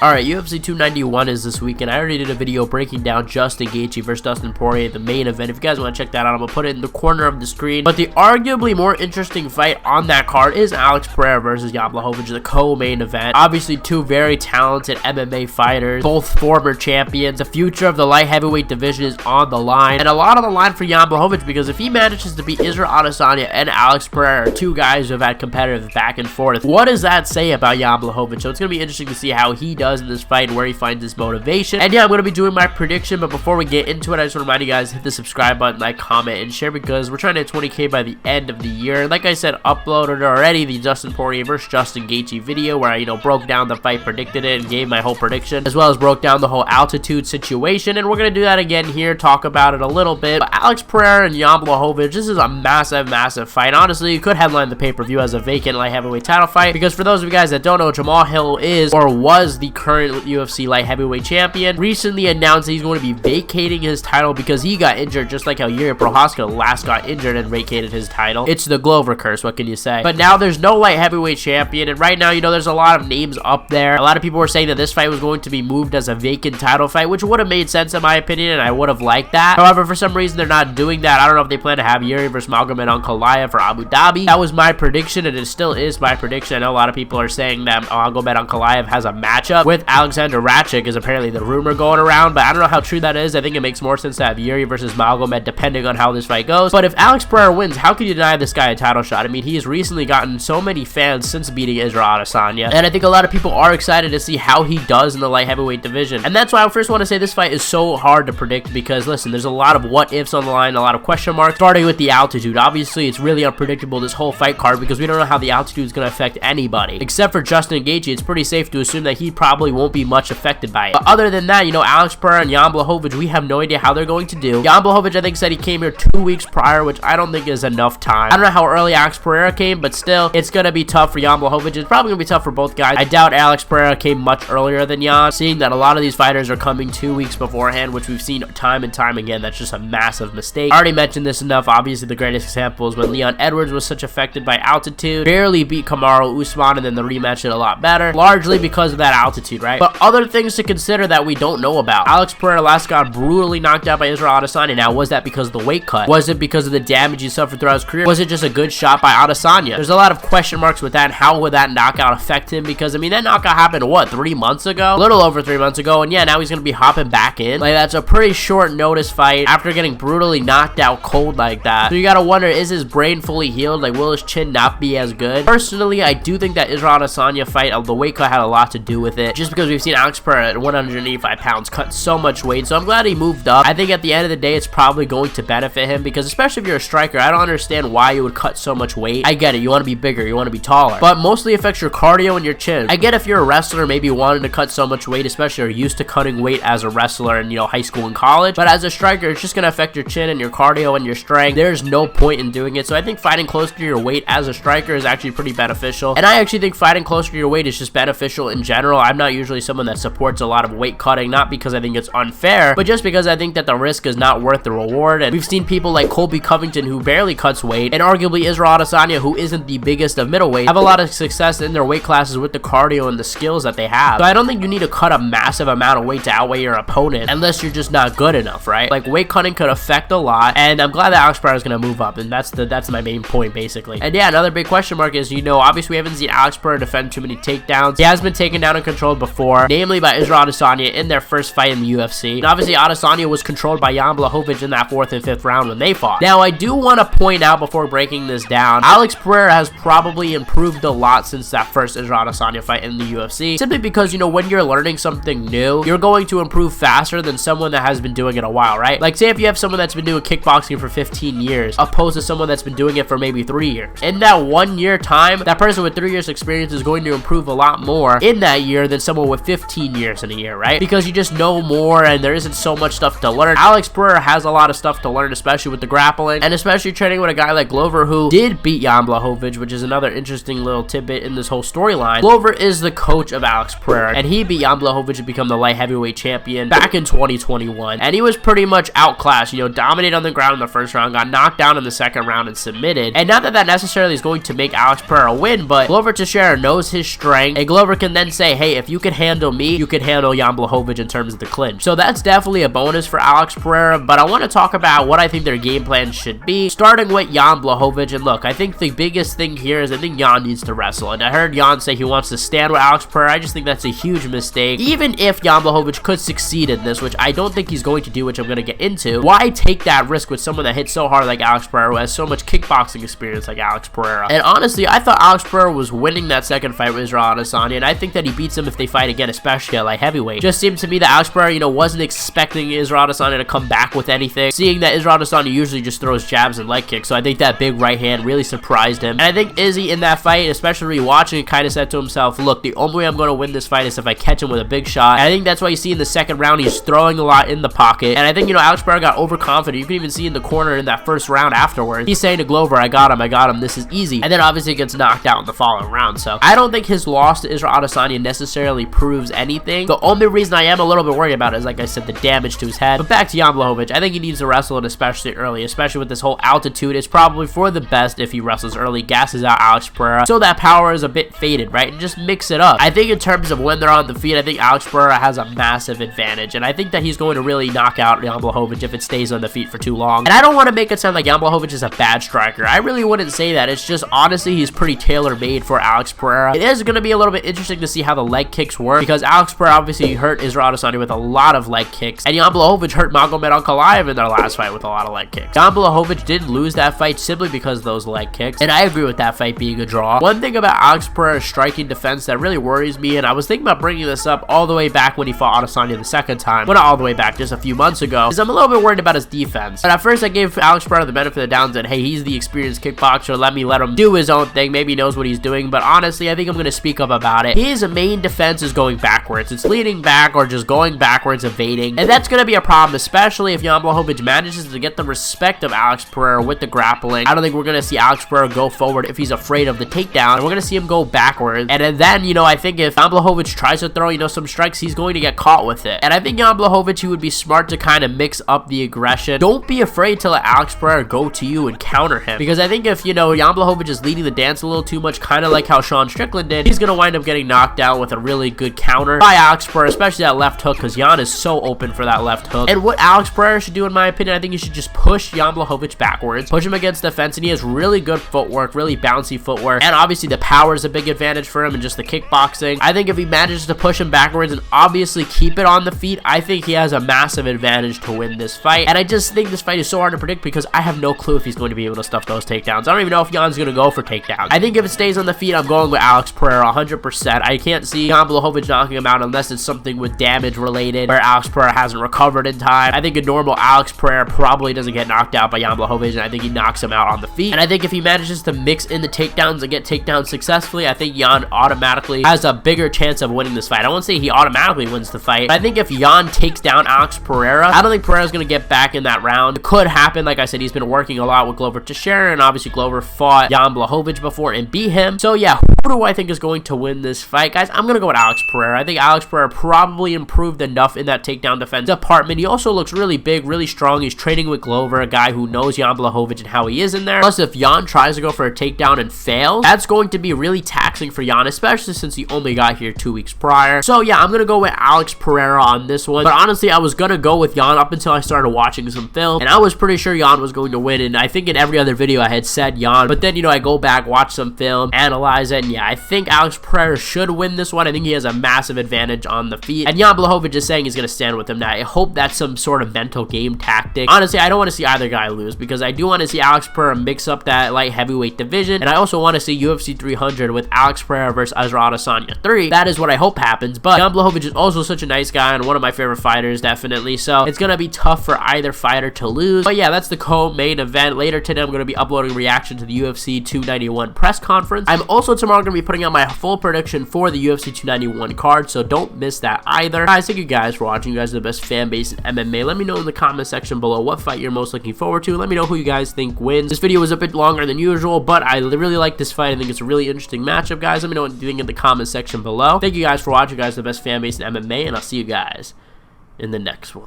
Alright, UFC 291 is this weekend. I already did a video breaking down Justin Gaethje versus Dustin Poirier, the main event. If you guys want to check that out, I'm going to put it in the corner of the screen. But the arguably more interesting fight on that card is Alex Pereira versus Jan Blachowicz, the co-main event. Obviously, two very talented MMA fighters, both former champions. The future of the light heavyweight division is on the line, and a lot on the line for Jan Blachowicz, because if he manages to beat Israel Adesanya and Alex Pereira, two guys who have had competitive back and forth, what does that say about Jan Blachowicz? So it's going to be interesting to see how he does in this fight, where he finds his motivation. And yeah, I'm going to be doing my prediction, but before we get into it, I just want to remind you guys, hit the subscribe button, like, comment, and share, because we're trying to hit 20k by the end of the year. Like I said, uploaded already the Dustin Poirier versus Justin Gaethje video, where I, broke down the fight, predicted it, and gave my whole prediction, as well as broke down the whole altitude situation, and we're going to do that again here, talk about it a little bit. But Alex Pereira and Jan Blachowicz, this is a massive fight. Honestly, you could headline the pay-per-view as a vacant light heavyweight title fight, because for those of you guys that don't know, Jamal Hill is, or was, the current UFC Light Heavyweight Champion. Recently announced that he's going to be vacating his title because he got injured, just like how Yuri Prochazka last got injured and vacated his title. It's the Glover curse, what can you say? But now there's no Light Heavyweight Champion, and right now, there's a lot of names up there. A lot of people were saying that this fight was going to be moved as a vacant title fight, which would have made sense in my opinion, and I would have liked that. However, for some reason, they're not doing that. I don't know if they plan to have Yuri versus Magomed Ankalaev for Abu Dhabi. That was my prediction, and it still is my prediction. I know a lot of people are saying that Magomed Ankalaev has a matchup with Alexander Ratchik, is apparently the rumor going around, but I don't know how true that is. I think it makes more sense to have Yuri versus Magomed, depending on how this fight goes. But if Alex Pereira wins, how can you deny this guy a title shot? I mean, he has recently gotten so many fans since beating Israel Adesanya, and I think a lot of people are excited to see how he does in the light heavyweight division. And that's why I first want to say this fight is so hard to predict, because listen, there's a lot of what ifs on the line, a lot of question marks, starting with the altitude. Obviously, it's really unpredictable, this whole fight card, because we don't know how the altitude is going to affect anybody. Except for Justin Gaethje, it's pretty safe to assume that he probably won't be much affected by it. But other than that, Alex Pereira and Jan Blachowicz, we have no idea how they're going to do. Jan Blachowicz, I think, said he came here 2 weeks prior, which I don't think is enough time. I don't know how early Alex Pereira came, but still, it's going to be tough for Jan Blachowicz. It's probably going to be tough for both guys. I doubt Alex Pereira came much earlier than Jan, seeing that a lot of these fighters are coming 2 weeks beforehand, which we've seen time and time again. That's just a massive mistake. I already mentioned this enough. Obviously, the greatest example is when Leon Edwards was such affected by altitude, barely beat Kamaru Usman, and then the rematch did a lot better, largely because of that altitude, right? But other things to consider that we don't know about. Alex Pereira last got brutally knocked out by Israel Adesanya. Now, was that because of the weight cut? Was it because of the damage he suffered throughout his career? Was it just a good shot by Adesanya? There's a lot of question marks with that, and how would that knockout affect him? Because, I mean, that knockout happened, what, 3 months ago? A little over 3 months ago, and yeah, now he's going to be hopping back in. Like, that's a pretty short notice fight after getting brutally knocked out cold like that. So you gotta wonder, is his brain fully healed? Like, will his chin not be as good? Personally, I do think that Israel Adesanya fight, the weight cut had a lot to do with it, just because we've seen Alex Pereira at 185 pounds cut so much weight, so I'm glad he moved up. I think at the end of the day, it's probably going to benefit him, because especially if you're a striker, I don't understand why you would cut so much weight. I get it, you want to be bigger, you want to be taller, but mostly affects your cardio and your chin. I get if you're a wrestler, maybe wanting to cut so much weight, especially you're used to cutting weight as a wrestler in, high school and college, but as a striker, it's just going to affect your chin and your cardio and your strength. There's no point in doing it, so I think fighting close to your weight as a striker is actually pretty beneficial, and I actually think fighting closer to your weight is just beneficial in general. I'm not usually someone that supports a lot of weight cutting, not because I think it's unfair, but just because I think that the risk is not worth the reward. And we've seen people like Colby Covington, who barely cuts weight, and arguably Israel Adesanya, who isn't the biggest of middleweight, have a lot of success in their weight classes with the cardio and the skills that they have. So I don't think you need to cut a massive amount of weight to outweigh your opponent unless you're just not good enough, right? Like, weight cutting could affect a lot, and I'm glad that Alex Pereira is going to move up, and that's my main point, basically. And yeah, another big question mark is, obviously we haven't seen Alex Pereira defend too many takedowns. He has been taken down and controlled before, namely by Israel Adesanya in their first fight in the UFC. And obviously Adesanya was controlled by Jan Blachowicz in that 4th and 5th round when they fought. Now, I do want to point out before breaking this down, Alex Pereira has probably improved a lot since that first Israel Adesanya fight in the UFC, simply because, when you're learning something new, you're going to improve faster than someone that has been doing it a while, right? Like, say if you have someone that's been doing kickboxing for 15 years, opposed to someone that's been doing it for maybe 3 years. In that 1 year time, that person with 3 years experience is going to improve a lot more in that year than someone with 15 years in a year, right? Because you just know more, and there isn't so much stuff to learn. Alex Pereira has a lot of stuff to learn, especially with the grappling, and especially training with a guy like Glover, who did beat Jan Blachowicz, which is another interesting little tidbit in this whole storyline. Glover is the coach of Alex Pereira, and he beat Jan Blachowicz to become the light heavyweight champion back in 2021, and he was pretty much outclassed, dominated on the ground in the first round, got knocked down in the second round, and submitted. And not that necessarily is going to make Alex Pereira win, but Glover Teixeira knows his strength, and Glover can then say, hey, if if you can handle me, you can handle Jan Blachowicz in terms of the clinch. So that's definitely a bonus for Alex Pereira, but I want to talk about what I think their game plan should be, starting with Jan Blachowicz. And look, I think the biggest thing here is I think Jan needs to wrestle, and I heard Jan say he wants to stand with Alex Pereira. I just think that's a huge mistake. Even if Jan Blachowicz could succeed in this, which I don't think he's going to do, which I'm going to get into, why take that risk with someone that hits so hard like Alex Pereira, who has so much kickboxing experience like Alex Pereira? And honestly, I thought Alex Pereira was winning that second fight with Israel Adesanya, and I think that he beats him if they fight again, especially at light heavyweight. Just seemed to me that Alex Pereira, you know, wasn't expecting Israel Adesanya to come back with anything, seeing that Israel Adesanya usually just throws jabs and leg kicks. So I think that big right hand really surprised him. And I think Izzy in that fight, especially rewatching it, kind of said to himself, look, the only way I'm going to win this fight is if I catch him with a big shot. And I think that's why you see in the second round, he's throwing a lot in the pocket. And I think, you know, Alex Pereira got overconfident. You can even see in the corner in that first round afterwards, he's saying to Glover, I got him, this is easy. And then obviously gets knocked out in the following round. So I don't think his loss to Israel Adesanya necessarily proves anything. The only reason I am a little bit worried about it is, like I said, the damage to his head. But back to Jan Blachowicz, I think he needs to wrestle, and especially early, especially with this whole altitude. It's probably for the best if he wrestles early, gasses out Alex Pereira, so that power is a bit faded, right? And just mix it up. I think in terms of when they're on the feet, I think Alex Pereira has a massive advantage, and I think that he's going to really knock out Jan Blachowicz if it stays on the feet for too long. And I don't want to make it sound like Jan Blachowicz is a bad striker. I really wouldn't say that. It's just, honestly, he's pretty tailor-made for Alex Pereira. It is going to be a little bit interesting to see how the leg kicks work, because Alex Pereira obviously hurt Israel Adesanya with a lot of leg kicks, and Jan Blachowicz hurt Magomed Ankalaev in their last fight with a lot of leg kicks. Jan Blachowicz did lose that fight simply because of those leg kicks, and I agree with that fight being a draw. One thing about Alex Pereira's striking defense that really worries me, and I was thinking about bringing this up all the way back when he fought Adesanya the second time, well, not all the way back, just a few months ago, is I'm a little bit worried about his defense. And at first I gave Alex Pereira the benefit of the doubt and said, hey, he's the experienced kickboxer, let him do his own thing, maybe he knows what he's doing. But honestly, I think I'm going to speak up about it. His main defense is going backwards. It's leaning back or just going backwards, evading, and that's going to be a problem, especially if Jan Blachowicz manages to get the respect of Alex Pereira with the grappling. I don't think we're going to see Alex Pereira go forward if he's afraid of the takedown, and we're going to see him go backwards. And then, you know, I think if Jan Blachowicz tries to throw, you know, some strikes, he's going to get caught with it. And I think Jan Blachowicz, he would be smart to kind of mix up the aggression. Don't be afraid to let Alex Pereira go to you and counter him, because I think if, you know, Jan Blachowicz is leading the dance a little too much, kind of like how Sean Strickland did, he's going to wind up getting knocked out with a really good counter by Alex Pereira, especially that left hook, because Jan is so open for that left hook. And what Alex Pereira should do, in my opinion, I think he should just push Jan Blachowicz backwards, push him against the fence, and he has really good footwork, really bouncy footwork, and obviously the power is a big advantage for him, and just the kickboxing. I think if he manages to push him backwards and obviously keep it on the feet, I think he has a massive advantage to win this fight. And I just think this fight is so hard to predict because I have no clue if he's going to be able to stuff those takedowns. I don't even know if Jan's going to go for takedowns. I think if it stays on the feet, I'm going with Alex Pereira 100%. I can't see Jan Blachowicz knocking him out unless it's something with damage related, where Alex Pereira hasn't recovered in time. I think a normal Alex Pereira probably doesn't get knocked out by Jan Blachowicz, and I think he knocks him out on the feet. And I think if he manages to mix in the takedowns and get takedowns successfully, I think Jan automatically has a bigger chance of winning this fight. I won't say he automatically wins the fight, but I think if Jan takes down Alex Pereira, I don't think Pereira's going to get back in that round. It could happen. Like I said, he's been working a lot with Glover Teixeira, and obviously Glover fought Jan Blachowicz before and beat him. So yeah, who do I think is going to win this fight? Guys, I'm going to go with Alex Pereira. I think Alex Pereira probably improved enough in that takedown defense department. He also looks really big, really strong. He's training with Glover, a guy who knows Jan Blachowicz and how he is in there. Plus, if Jan tries to go for a takedown and fails, that's going to be really taxing for Jan, especially since he only got here 2 weeks prior. So yeah, I'm going to go with Alex Pereira on this one. But honestly, I was going to go with Jan up until I started watching some film, and I was pretty sure Jan was going to win. And I think in every other video I had said Jan, but then, you know, I go back, watch some film, analyze it, and yeah, I think Alex Pereira should win this one. I think he has a massive advantage on the feet, and Jan Blachowicz is saying he's going to stand with him now. I hope that's some sort of mental game tactic. Honestly, I don't want to see either guy lose, because I do want to see Alex Pereira mix up that light heavyweight division, and I also want to see UFC 300 with Alex Pereira versus Israel Adesanya 3. That is what I hope happens, but Jan Blachowicz is also such a nice guy and one of my favorite fighters, definitely, so it's going to be tough for either fighter to lose. But yeah, that's the co-main event. Later today, I'm going to be uploading a reaction to the UFC 291 press conference. I'm also tomorrow going to be putting out my full prediction for the UFC 291 card, so don't miss that either. Guys, thank you guys for watching. You guys are the best fan base in MMA. Let me know in the comment section below what fight you're most looking forward to. Let me know who you guys think wins. This video was a bit longer than usual, but I really like this fight. I think it's a really interesting matchup, guys. Let me know what you think in the comment section below. Thank you guys for watching. You guys are the best fan base in MMA, and I'll see you guys in the next one.